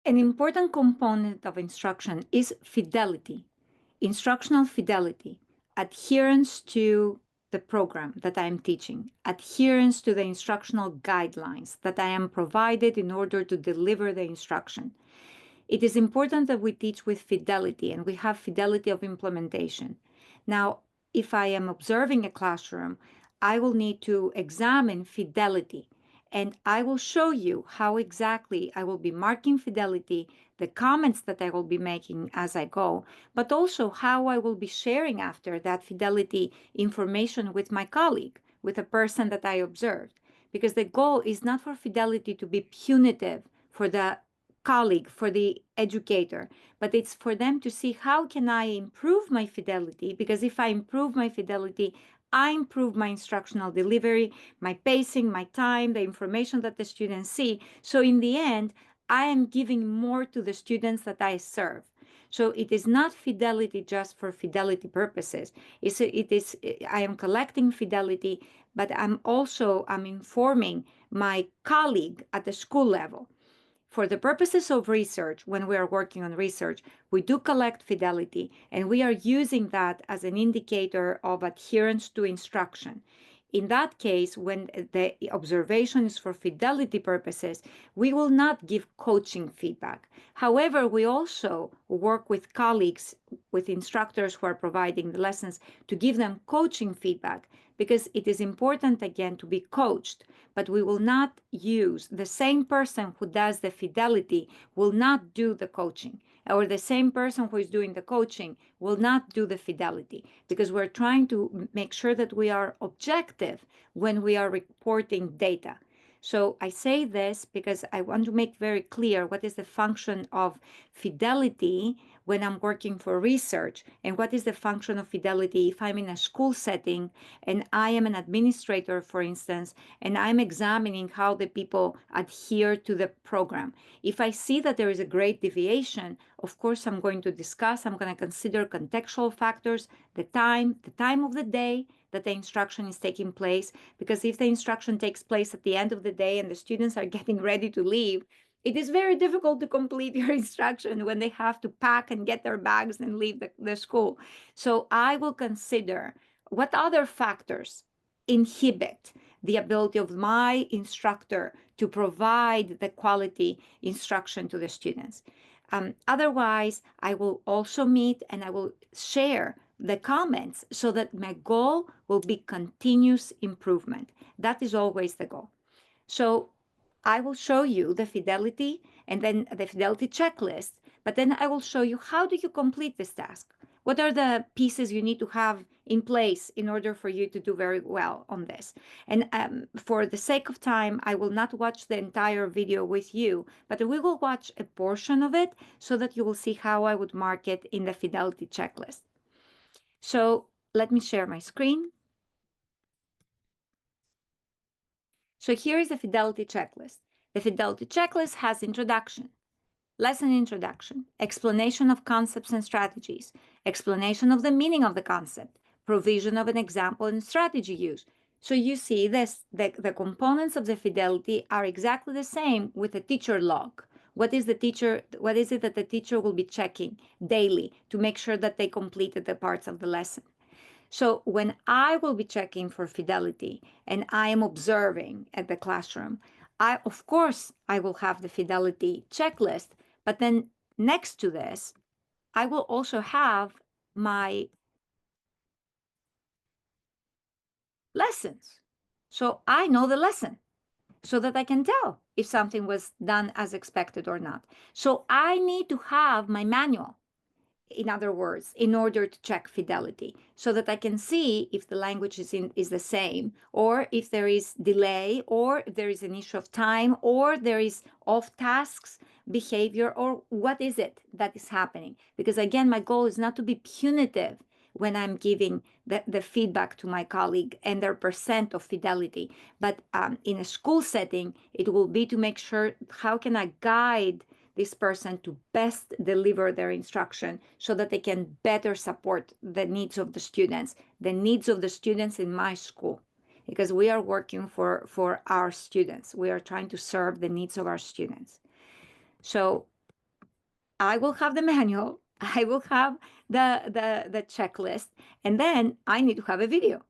An important component of instruction is fidelity, instructional fidelity, adherence to the program that I am teaching, adherence to the instructional guidelines that I am provided in order to deliver the instruction. It is important that we teach with fidelity and we have fidelity of implementation. Now, if I am observing a classroom, I will need to examine fidelity and I will show you how exactly I will be marking fidelity, the comments that I will be making as I go, but also how I will be sharing after that fidelity information with my colleague, with a person that I observed. Because the goal is not for fidelity to be punitive for the colleague, for the educator, but it's for them to see how can I improve my fidelity, because if I improve my fidelity, I improve my instructional delivery, my pacing, my time, the information that the students see. So in the end, I am giving more to the students that I serve. So it is not fidelity just for fidelity purposes. I am collecting fidelity, but I'm informing my colleague at the school level. For the purposes of research, when we are working on research, we do collect fidelity and we are using that as an indicator of adherence to instruction. In that case, when the observation is for fidelity purposes, we will not give coaching feedback. However, we also work with colleagues, with instructors who are providing the lessons to give them coaching feedback because it is important again to be coached, but we will not use the same person who does the fidelity will not do the coaching, or the same person who is doing the coaching will not do the fidelity, because we're trying to make sure that we are objective when we are reporting data. So I say this because I want to make very clear what is the function of fidelity when I'm working for research, and what is the function of fidelity if I'm in a school setting and I am an administrator, for instance, and I'm examining how the people adhere to the program. If I see that there is a great deviation, of course, I'm going to discuss, I'm going to consider contextual factors, the time of the day that the instruction is taking place, because if the instruction takes place at the end of the day and the students are getting ready to leave, it is very difficult to complete your instruction when they have to pack and get their bags and leave the school. So I will consider what other factors inhibit the ability of my instructor to provide the quality instruction to the students. Otherwise, I will also meet and I will share the comments so that my goal will be continuous improvement. That is always the goal. So I will show you the fidelity and then the fidelity checklist, but then I will show you how do you complete this task? What are the pieces you need to have in place in order for you to do very well on this? And for the sake of time, I will not watch the entire video with you, but we will watch a portion of it so that you will see how I would mark it in the fidelity checklist. So let me share my screen. So here is the fidelity checklist. The fidelity checklist has introduction, lesson introduction, explanation of concepts and strategies, explanation of the meaning of the concept, provision of an example and strategy use. So you see this, the components of the fidelity are exactly the same with the teacher log. What is it that the teacher will be checking daily to make sure that they completed the parts of the lesson? So when I will be checking for fidelity and I am observing at the classroom, of course, I will have the fidelity checklist, but then next to this, I will also have my lessons. So I know the lesson so that I can tell if something was done as expected or not. So I need to have my manual, in other words, in order to check fidelity, so that I can see if the language is the same, or if there is delay, or if there is an issue of time, or there is off tasks behavior, or what is it that is happening. Because again, my goal is not to be punitive when I'm giving the feedback to my colleague and their percent of fidelity. But in a school setting, it will be to make sure how can I guide this person to best deliver their instruction so that they can better support the needs of the students in my school, because we are working for our students. We are trying to serve the needs of our students. So I will have the manual, I will have the checklist, and then I need to have a video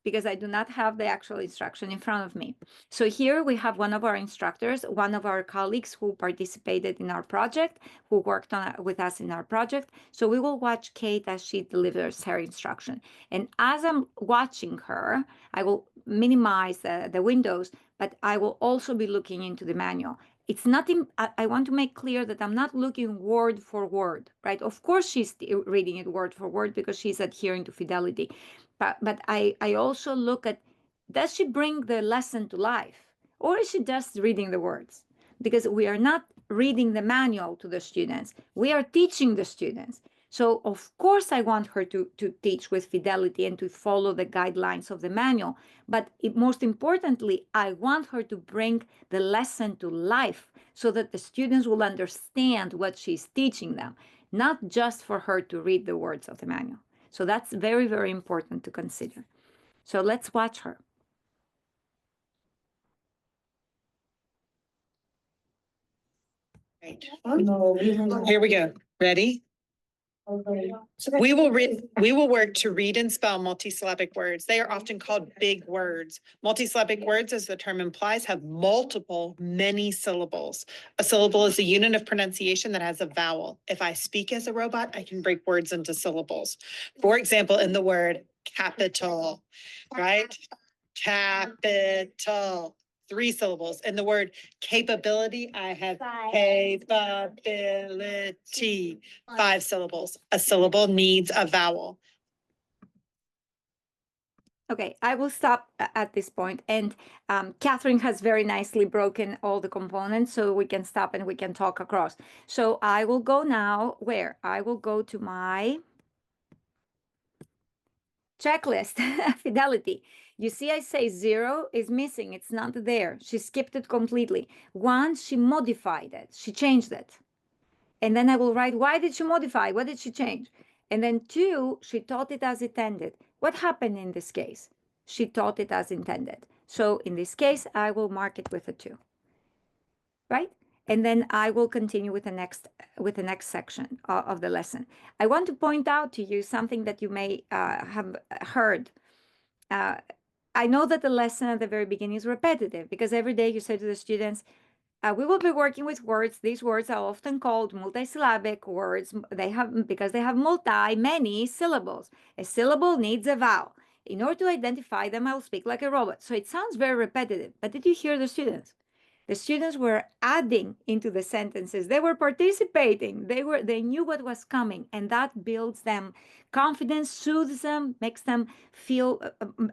because I do not have the actual instruction in front of me. So here we have one of our instructors, one of our colleagues who participated in our project, who worked with us in our project. So we will watch Kate as she delivers her instruction. And as I'm watching her, I will minimize the windows, but I will also be looking into the manual. It's nothing, I want to make clear that I'm not looking word for word, right? Of course, she's reading it word for word because she's adhering to Fidelity. But I also look at, does she bring the lesson to life, or is she just reading the words? Because we are not reading the manual to the students, we are teaching the students. So of course I want her to teach with fidelity and to follow the guidelines of the manual. But most importantly, I want her to bring the lesson to life so that the students will understand what she's teaching them, not just for her to read the words of the manual. So that's very, very important to consider. So let's watch her. Right. Here we go. Ready? We will work to read and spell multisyllabic words. They are often called big words. Multisyllabic words, as the term implies, have multiple, many syllables. A syllable is a unit of pronunciation that has a vowel. If I speak as a robot, I can break words into syllables. For example, in the word capital, right? Capital. 3 syllables. In the word capability, I have capability. 5 syllables. A syllable needs a vowel. Okay, I will stop at this point. And Catherine has very nicely broken all the components, so we can stop and we can talk across. So I will go now where? I will go to my checklist, Fidelity. You see, I say 0 is missing. It's not there. She skipped it completely. 1, she modified it. She changed it. And then I will write, why did she modify? What did she change? And then 2, she taught it as intended. What happened in this case? She taught it as intended. So in this case, I will mark it with a 2, right? And then I will continue with the next section of the lesson. I want to point out to you something that you may have heard. I know that the lesson at the very beginning is repetitive because every day you say to the students, we will be working with words. These words are often called multisyllabic words. Because they have many syllables. A syllable needs a vowel. In order to identify them, I'll speak like a robot. So it sounds very repetitive. But did you hear the students? The students were adding into the sentences. They were participating. They knew what was coming, and that builds them confidence, soothes them, makes them feel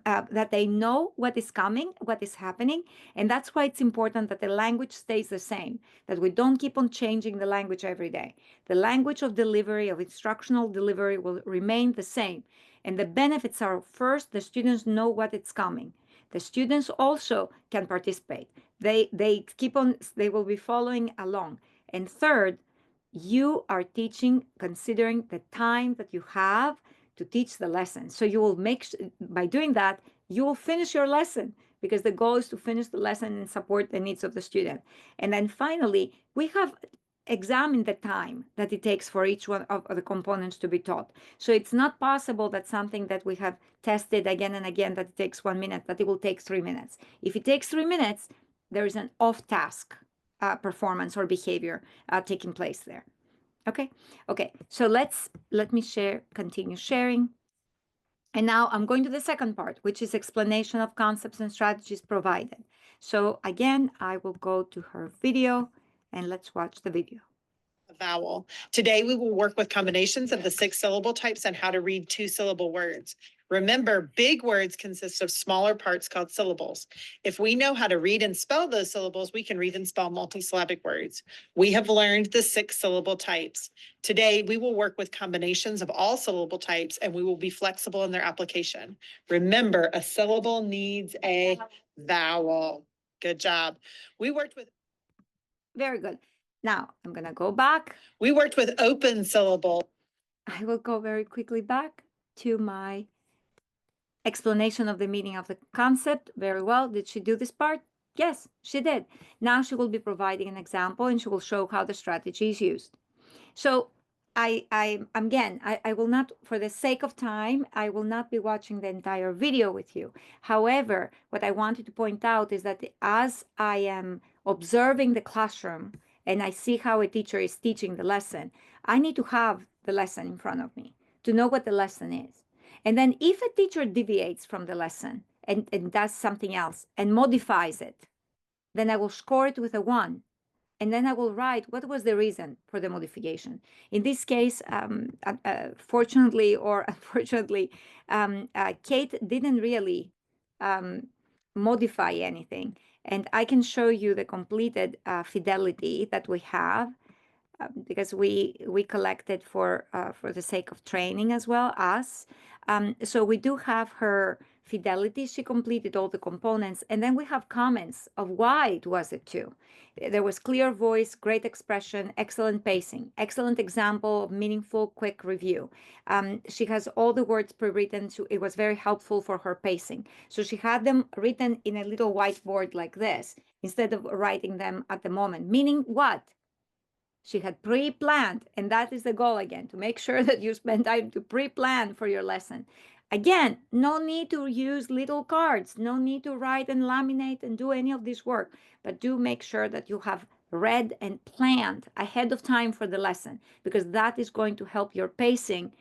that they know what is coming, what is happening. And that's why it's important that the language stays the same, that we don't keep on changing the language every day. The language of delivery, of instructional delivery, will remain the same. And the benefits are, first, the students know what is coming. The students also can participate. They will be following along. And third, you are teaching considering the time that you have to teach the lesson. So you will by doing that, you will finish your lesson because the goal is to finish the lesson and support the needs of the student. And then finally, we have examined the time that it takes for each one of the components to be taught. So it's not possible that something that we have tested again and again that it takes 1 minute, that it will take 3 minutes. If it takes 3 minutes, there is an off-task performance or behavior taking place there. Okay. So let me continue sharing. And now I'm going to the second part, which is explanation of concepts and strategies provided. So again, I will go to her video and let's watch the video. Vowel. Today, we will work with combinations of the 6 syllable types and how to read 2 syllable words. Remember, big words consist of smaller parts called syllables. If we know how to read and spell those syllables, we can read and spell multisyllabic words. We have learned the 6 syllable types. Today, we will work with combinations of all syllable types, and we will be flexible in their application. Remember, a syllable needs a vowel. Good job. We worked with... Very good. Now, I'm going to go back. We worked with open syllable. I will go very quickly back to my explanation of the meaning of the concept. Very well. Did she do this part? Yes, she did. Now she will be providing an example and she will show how the strategy is used. So I will not, for the sake of time, I will not be watching the entire video with you. However, what I wanted to point out is that as I am observing the classroom and I see how a teacher is teaching the lesson, I need to have the lesson in front of me to know what the lesson is. And then if a teacher deviates from the lesson and does something else and modifies it, then I will score it with a 1. And then I will write what was the reason for the modification. In this case, fortunately or unfortunately, Kate didn't really um, modify anything. And I can show you the completed fidelity that we have, because we collected for the sake of training as well us. So we do have her fidelity. She completed all the components, and then we have comments of why it was a 2. There was clear voice, great expression, excellent pacing, excellent example of meaningful, quick review. She has all the words pre-written, so it was very helpful for her pacing. So she had them written in a little whiteboard like this instead of writing them at the moment. Meaning what? She had pre-planned, and that is the goal again, to make sure that you spend time to pre-plan for your lesson. Again, no need to use little cards, no need to write and laminate and do any of this work, but do make sure that you have read and planned ahead of time for the lesson, because that is going to help your pacing.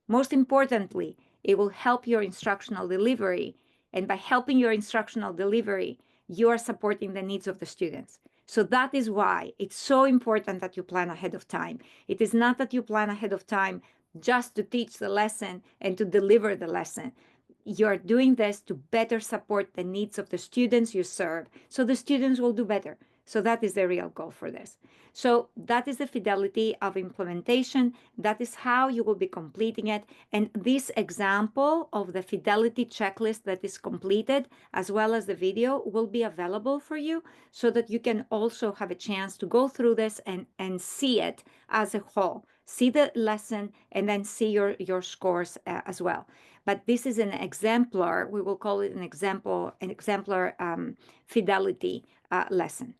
Most importantly, it will help your instructional delivery. And by helping your instructional delivery, you are supporting the needs of the students. So that is why it's so important that you plan ahead of time. It is not that you plan ahead of time just to teach the lesson and to deliver the lesson. You're doing this to better support the needs of the students you serve, so the students will do better. So that is the real goal for this. So that is the fidelity of implementation. That is how you will be completing it. And this example of the fidelity checklist that is completed, as well as the video, will be available for you so that you can also have a chance to go through this and see it as a whole. See the lesson and then see your scores as well. But this is an exemplar, we will call it an exemplar fidelity lesson.